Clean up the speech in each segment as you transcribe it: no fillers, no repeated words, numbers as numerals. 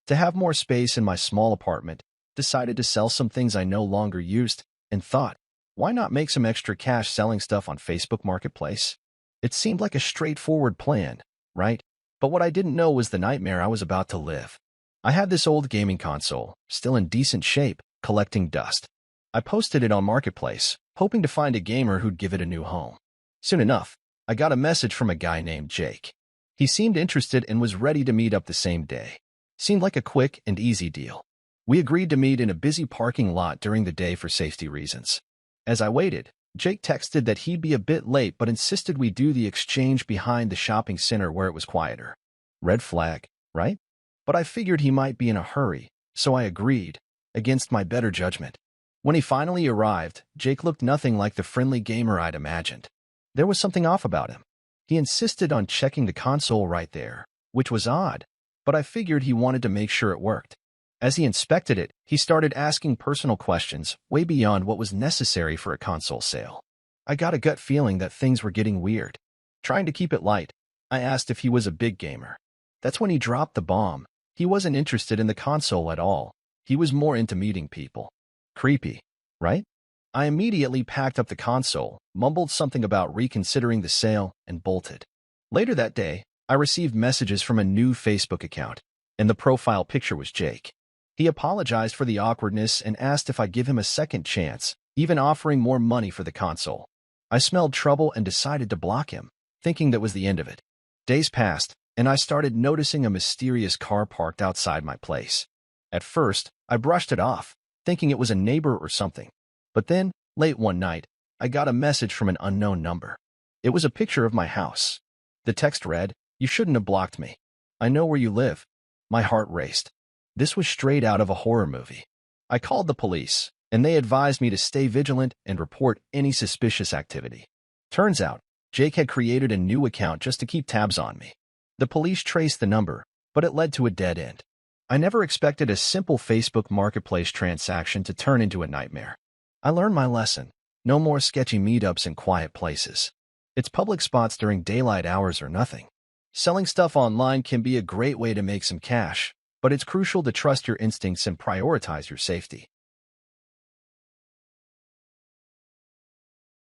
To have more space in my small apartment, decided to sell some things I no longer used and thought, why not make some extra cash selling stuff on Facebook Marketplace? It seemed like a straightforward plan, right? But what I didn't know was the nightmare I was about to live. I had this old gaming console, still in decent shape, collecting dust. I posted it on Marketplace, hoping to find a gamer who'd give it a new home. Soon enough, I got a message from a guy named Jake. He seemed interested and was ready to meet up the same day. Seemed like a quick and easy deal. We agreed to meet in a busy parking lot during the day for safety reasons. As I waited, Jake texted that he'd be a bit late but insisted we do the exchange behind the shopping center where it was quieter. Red flag, right? But I figured he might be in a hurry, so I agreed, against my better judgment. When he finally arrived, Jake looked nothing like the friendly gamer I'd imagined. There was something off about him. He insisted on checking the console right there, which was odd, but I figured he wanted to make sure it worked. As he inspected it, he started asking personal questions way beyond what was necessary for a console sale. I got a gut feeling that things were getting weird. Trying to keep it light, I asked if he was a big gamer. That's when he dropped the bomb. He wasn't interested in the console at all. He was more into meeting people. Creepy, right? I immediately packed up the console, mumbled something about reconsidering the sale, and bolted. Later that day, I received messages from a new Facebook account, and the profile picture was Jake. He apologized for the awkwardness and asked if I'd give him a second chance, even offering more money for the console. I smelled trouble and decided to block him, thinking that was the end of it. Days passed, and I started noticing a mysterious car parked outside my place. At first, I brushed it off, thinking it was a neighbor or something. But then, late one night, I got a message from an unknown number. It was a picture of my house. The text read, "You shouldn't have blocked me. I know where you live." My heart raced. This was straight out of a horror movie. I called the police, and they advised me to stay vigilant and report any suspicious activity. Turns out, Jake had created a new account just to keep tabs on me. The police traced the number, but it led to a dead end. I never expected a simple Facebook Marketplace transaction to turn into a nightmare. I learned my lesson. No more sketchy meetups in quiet places. It's public spots during daylight hours or nothing. Selling stuff online can be a great way to make some cash, but it's crucial to trust your instincts and prioritize your safety.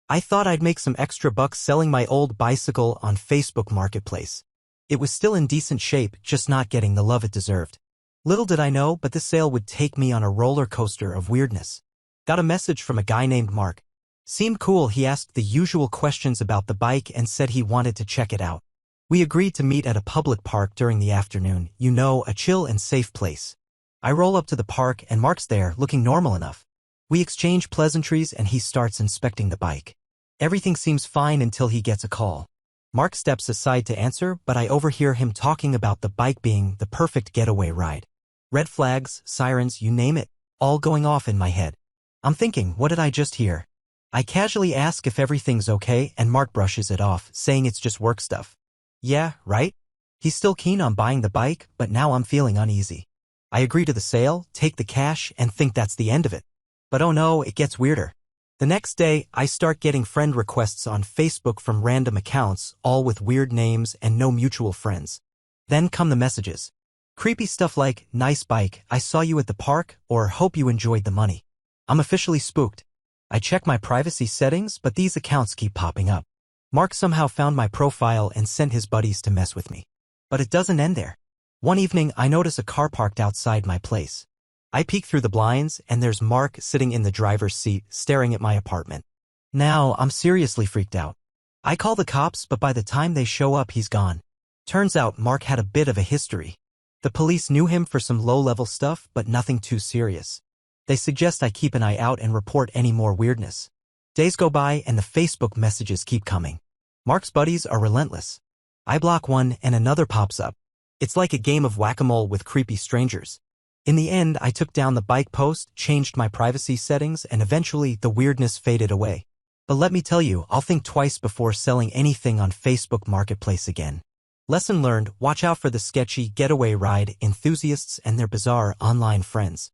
I thought I'd make some extra bucks selling my old bicycle on Facebook Marketplace. It was still in decent shape, just not getting the love it deserved. Little did I know, but this sale would take me on a roller coaster of weirdness. Got a message from a guy named Mark. Seemed cool. He asked the usual questions about the bike and said he wanted to check it out. We agreed to meet at a public park during the afternoon, a chill and safe place. I roll up to the park and Mark's there, looking normal enough. We exchange pleasantries and he starts inspecting the bike. Everything seems fine until he gets a call. Mark steps aside to answer, but I overhear him talking about the bike being the perfect getaway ride. Red flags, sirens, you name it, all going off in my head. I'm thinking, what did I just hear? I casually ask if everything's okay and Mark brushes it off, saying it's just work stuff. Yeah, right? He's still keen on buying the bike, but now I'm feeling uneasy. I agree to the sale, take the cash, and think that's the end of it. But oh no, it gets weirder. The next day, I start getting friend requests on Facebook from random accounts, all with weird names and no mutual friends. Then come the messages. Creepy stuff like, "Nice bike, I saw you at the park," or "Hope you enjoyed the money." I'm officially spooked. I check my privacy settings, but these accounts keep popping up. Mark somehow found my profile and sent his buddies to mess with me. But it doesn't end there. One evening, I notice a car parked outside my place. I peek through the blinds, and there's Mark sitting in the driver's seat, staring at my apartment. Now, I'm seriously freaked out. I call the cops, but by the time they show up, he's gone. Turns out Mark had a bit of a history. The police knew him for some low-level stuff, but nothing too serious. They suggest I keep an eye out and report any more weirdness. Days go by and the Facebook messages keep coming. Mark's buddies are relentless. I block one and another pops up. It's like a game of whack-a-mole with creepy strangers. In the end, I took down the bike post, changed my privacy settings, and eventually the weirdness faded away. But let me tell you, I'll think twice before selling anything on Facebook Marketplace again. Lesson learned, watch out for the sketchy getaway ride enthusiasts and their bizarre online friends.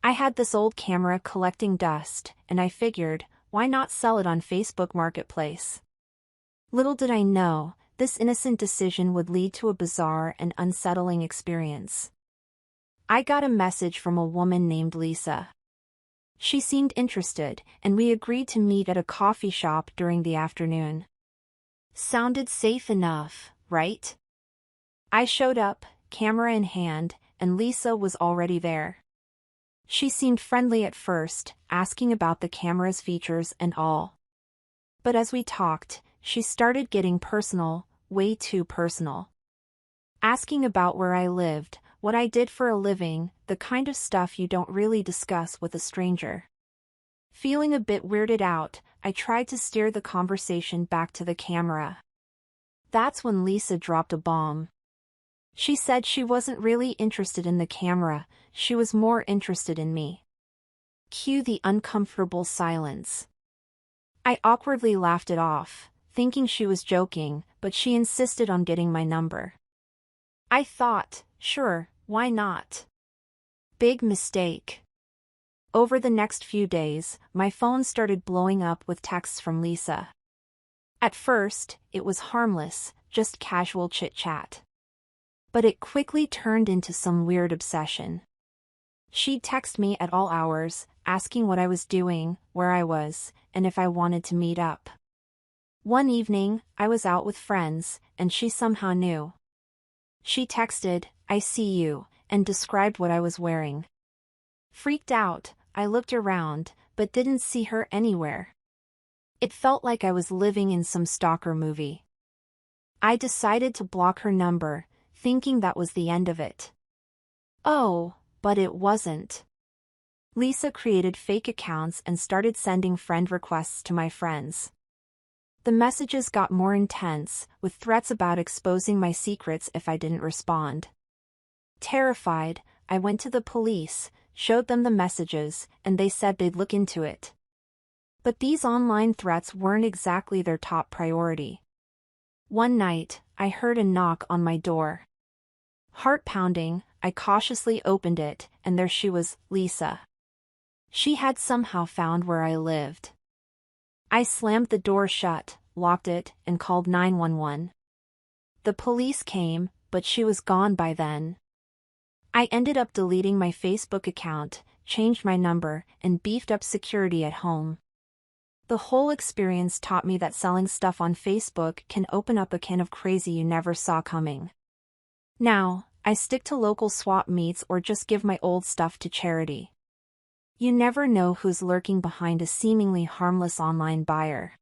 I had this old camera collecting dust, and I figured, why not sell it on Facebook Marketplace? Little did I know, this innocent decision would lead to a bizarre and unsettling experience. I got a message from a woman named Lisa. She seemed interested, and we agreed to meet at a coffee shop during the afternoon. Sounded safe enough, right? I showed up, camera in hand, and Lisa was already there. She seemed friendly at first, asking about the camera's features and all. But as we talked, she started getting personal, way too personal. Asking about where I lived, what I did for a living, the kind of stuff you don't really discuss with a stranger. Feeling a bit weirded out, I tried to steer the conversation back to the camera. That's when Lisa dropped a bomb. She said she wasn't really interested in the camera, she was more interested in me. Cue the uncomfortable silence. I awkwardly laughed it off, thinking she was joking, but she insisted on getting my number. I thought, sure, why not? Big mistake. Over the next few days, my phone started blowing up with texts from Lisa. At first, it was harmless, just casual chit-chat. But it quickly turned into some weird obsession. She'd text me at all hours, asking what I was doing, where I was, and if I wanted to meet up. One evening, I was out with friends, and she somehow knew. She texted, "I see you," and described what I was wearing. Freaked out, I looked around, but didn't see her anywhere. It felt like I was living in some stalker movie. I decided to block her number, thinking that was the end of it. Oh, but it wasn't. Lisa created fake accounts and started sending friend requests to my friends. The messages got more intense, with threats about exposing my secrets if I didn't respond. Terrified, I went to the police, showed them the messages, and they said they'd look into it. But these online threats weren't exactly their top priority. One night, I heard a knock on my door. Heart pounding, I cautiously opened it, and there she was, Lisa. She had somehow found where I lived. I slammed the door shut, locked it, and called 911. The police came, but she was gone by then. I ended up deleting my Facebook account, changed my number, and beefed up security at home. The whole experience taught me that selling stuff on Facebook can open up a can of crazy you never saw coming. Now, I stick to local swap meets or just give my old stuff to charity. You never know who's lurking behind a seemingly harmless online buyer.